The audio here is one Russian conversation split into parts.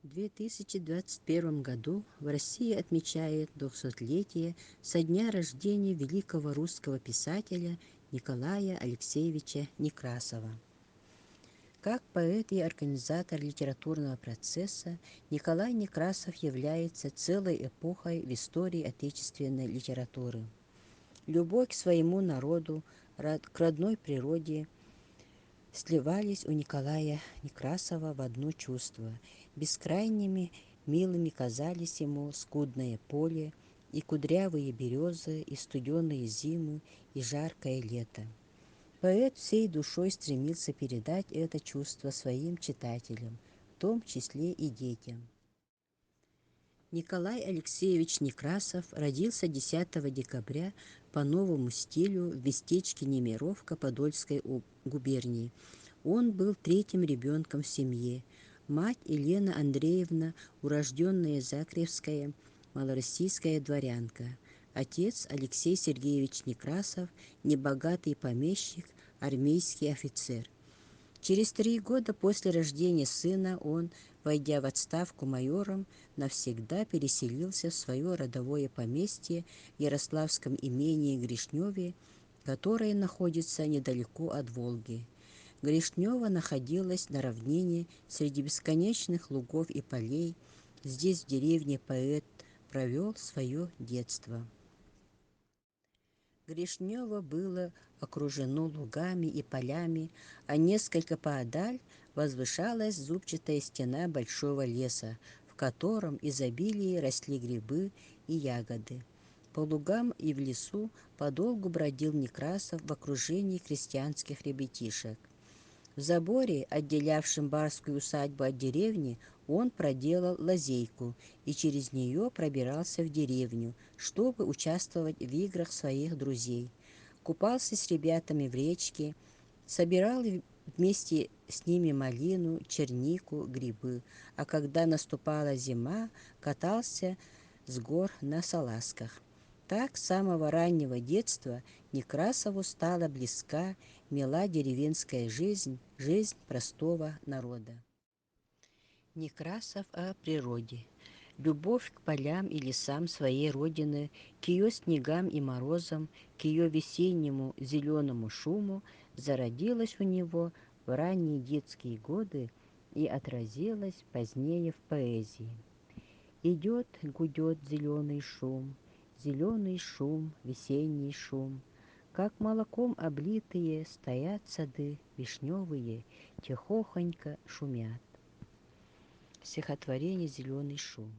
В 2021 году в России отмечают 200-летие со дня рождения великого русского писателя Николая Алексеевича Некрасова. Как поэт и организатор литературного процесса Николай Некрасов является целой эпохой в истории отечественной литературы. Любовь к своему народу, к родной природе сливались у Николая Некрасова в одно чувство. Бескрайними милыми казались ему скудное поле, и кудрявые березы, и студеные зимы, и жаркое лето. Поэт всей душой стремился передать это чувство своим читателям, в том числе и детям. Николай Алексеевич Некрасов родился 10 декабря по новому стилю в местечке Немировка Подольской губернии. Он был третьим ребенком в семье. Мать Елена Андреевна, урожденная Закревская, малороссийская дворянка. Отец Алексей Сергеевич Некрасов, небогатый помещик, армейский офицер. Через 3 года после рождения сына он, войдя в отставку майором, навсегда переселился в свое родовое поместье в Ярославском имении Гришневе, которое находится недалеко от Волги. Гришнево находилось на равнине среди бесконечных лугов и полей. Здесь, в деревне, поэт провел свое детство. Гришнево было окружено лугами и полями, а несколько поодаль возвышалась зубчатая стена большого леса, в котором изобилие росли грибы и ягоды. По лугам и в лесу подолгу бродил Некрасов в окружении крестьянских ребятишек. В заборе, отделявшем барскую усадьбу от деревни, он проделал лазейку и через нее пробирался в деревню, чтобы участвовать в играх своих друзей. Купался с ребятами в речке, собирал вместе с ними малину, чернику, грибы, а когда наступала зима, катался с гор на салазках. Так с самого раннего детства Некрасову стала близка, мила деревенская жизнь, жизнь простого народа. Некрасов о природе. Любовь к полям и лесам своей родины, к ее снегам и морозам, к ее весеннему зеленому шуму зародилась у него в ранние детские годы и отразилась позднее в поэзии. Идет, гудет зеленый шум, весенний шум. Как молоком облитые стоят сады вишневые, тихохонько шумят. Стихотворение «Зеленый шум».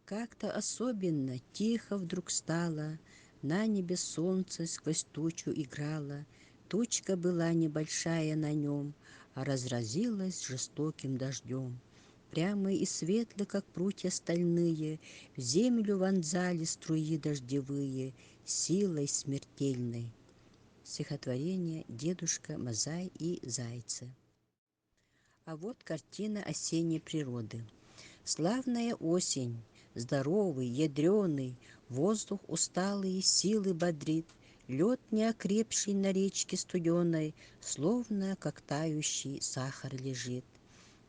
Как-то особенно тихо вдруг стало, на небе солнце сквозь тучу играло, тучка была небольшая на нем, а разразилась жестоким дождем. Прямо и светло, как прутья стальные, в землю вонзали струи дождевые, силой смертельной. Стихотворение «Дедушка Мазай и зайцы». А вот картина осенней природы. Славная осень, здоровый, ядреный, воздух усталые силы бодрит, лед неокрепший на речке студеной, словно как тающий сахар лежит.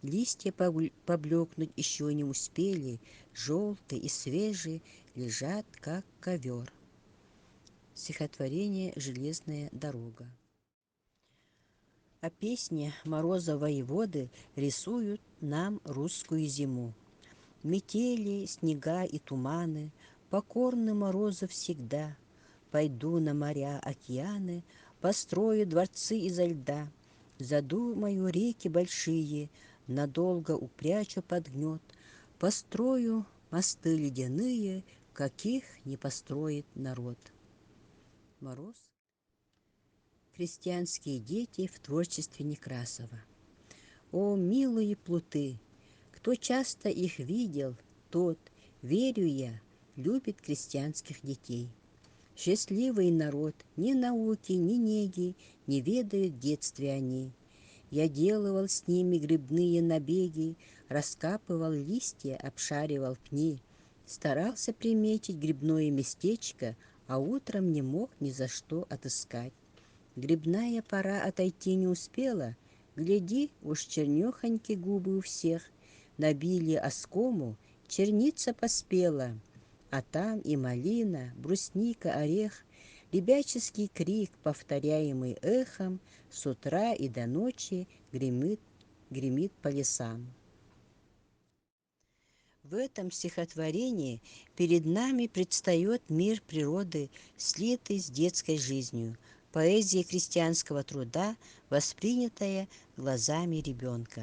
Листья поблекнуть еще не успели, желтые и свежие, лежат, как ковер. Стихотворение «Железная дорога». А песни Мороза воеводы рисуют нам русскую зиму. Метели, снега и туманы, покорны морозу всегда. Пойду на моря, океаны, построю дворцы изо льда, задумаю реки большие, надолго упрячу под гнет, построю мосты ледяные, каких не построит народ. Мороз. Крестьянские дети в творчестве Некрасова. О, милые плуты! Кто часто их видел, тот, верю я, любит крестьянских детей. Счастливый народ, ни науки, ни неги не ведают в детстве они. Я делал с ними грибные набеги, раскапывал листья, обшаривал пни, старался приметить грибное местечко, а утром не мог ни за что отыскать. Грибная пора отойти не успела, гляди, уж чернёхоньки губы у всех, набили оскому, черница поспела, а там и малина, брусника, орех, ребяческий крик, повторяемый эхом, с утра и до ночи гремит по лесам. В этом стихотворении перед нами предстает мир природы, слитый с детской жизнью, поэзия крестьянского труда, воспринятая глазами ребенка.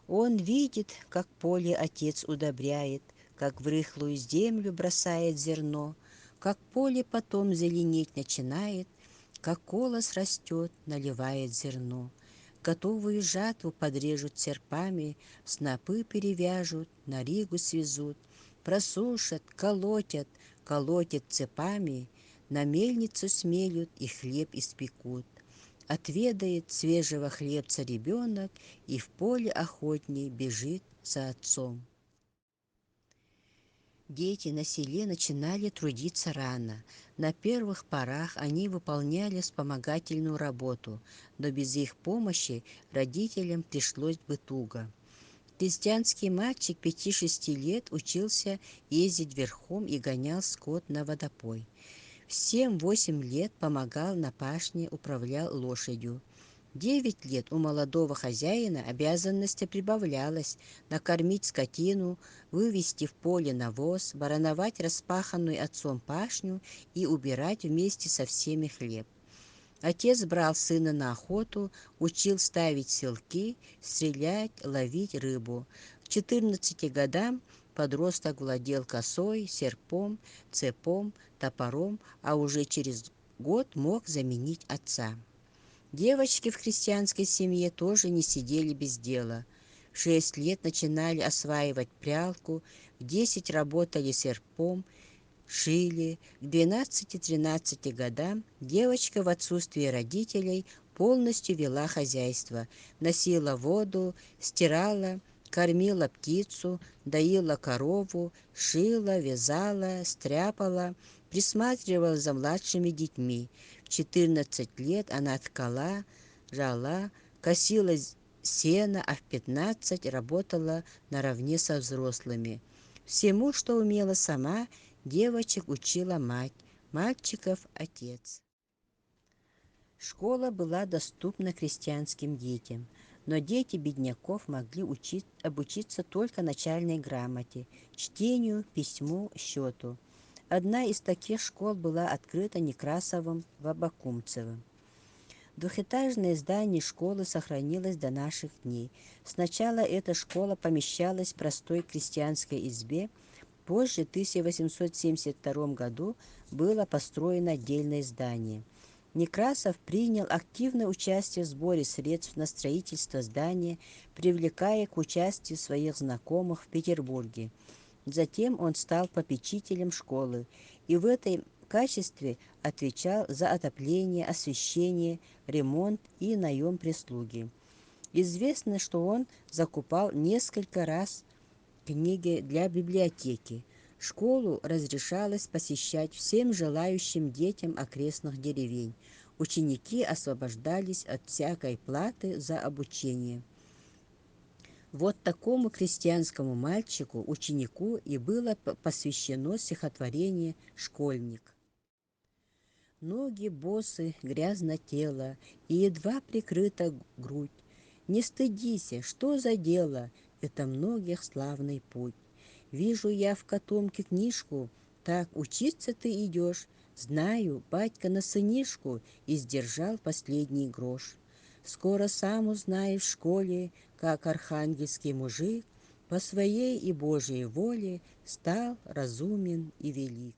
Он видит, как поле отец удобряет, как в рыхлую землю бросает зерно, как поле потом зеленеть начинает, как колос растет, наливает зерно. Готовую жатву подрежут серпами, снопы перевяжут, на ригу свезут, просушат, колотят цепами, на мельницу смелют и хлеб испекут. Отведает свежего хлебца ребенок и в поле охотней бежит за отцом. Дети на селе начинали трудиться рано. На первых порах они выполняли вспомогательную работу, но без их помощи родителям пришлось бы туго. Крестьянский мальчик 5–6 лет учился ездить верхом и гонял скот на водопой. В 7–8 лет помогал на пашне, управлял лошадью. 9 лет у молодого хозяина обязанности прибавлялось: накормить скотину, вывести в поле навоз, барановать распаханную отцом пашню и убирать вместе со всеми хлеб. Отец брал сына на охоту, учил ставить селки, стрелять, ловить рыбу. К 14 годам подросток владел косой, серпом, цепом, топором, а уже через год мог заменить отца. Девочки в крестьянской семье тоже не сидели без дела. В 6 лет начинали осваивать прялку, в 10 работали серпом, шили. К 12–13 годам девочка в отсутствие родителей полностью вела хозяйство, носила воду, стирала, кормила птицу, доила корову, шила, вязала, стряпала, присматривала за младшими детьми. В 14 лет она ткала, жала, косила сено, а в 15 работала наравне со взрослыми. Всему, что умела сама, девочек учила мать, мальчиков – отец. Школа была доступна крестьянским детям, но дети бедняков могли обучиться только начальной грамоте, чтению, письму, счету. Одна из таких школ была открыта Некрасовым в Абакумцево. Двухэтажное здание школы сохранилось до наших дней. Сначала эта школа помещалась в простой крестьянской избе, позже, в 1872 году, было построено отдельное здание. Некрасов принял активное участие в сборе средств на строительство здания, привлекая к участию своих знакомых в Петербурге. Затем он стал попечителем школы и в этом качестве отвечал за отопление, освещение, ремонт и наем прислуги. Известно, что он закупал несколько раз книги для библиотеки. Школу разрешалось посещать всем желающим детям окрестных деревень. Ученики освобождались от всякой платы за обучение. Вот такому крестьянскому мальчику, ученику, и было посвящено стихотворение «Школьник». Ноги босы, грязно тело, и едва прикрыта грудь. Не стыдися, что за дело, это многих славный путь. Вижу я в котомке книжку, так учиться ты идешь. Знаю, батька на сынишку издержал последний грош. Скоро сам узнаешь в школе, как архангельский мужик по своей и Божьей воле стал разумен и велик.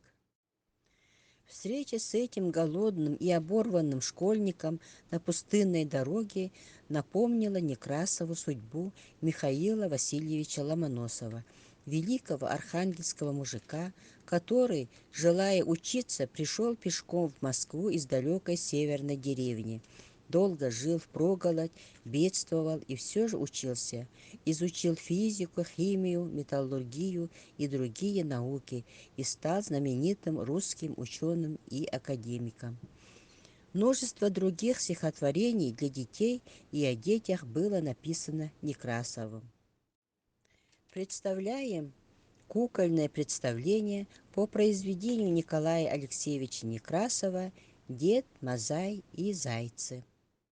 Встреча с этим голодным и оборванным школьником на пустынной дороге напомнила Некрасову судьбу Михаила Васильевича Ломоносова, великого архангельского мужика, который, желая учиться, пришел пешком в Москву из далекой северной деревни. Долго жил впроголодь, бедствовал и все же учился. Изучил физику, химию, металлургию и другие науки и стал знаменитым русским ученым и академиком. Множество других стихотворений для детей и о детях было написано Некрасовым. Представляем кукольное представление по произведению Николая Алексеевича Некрасова «Дед Мазай и зайцы».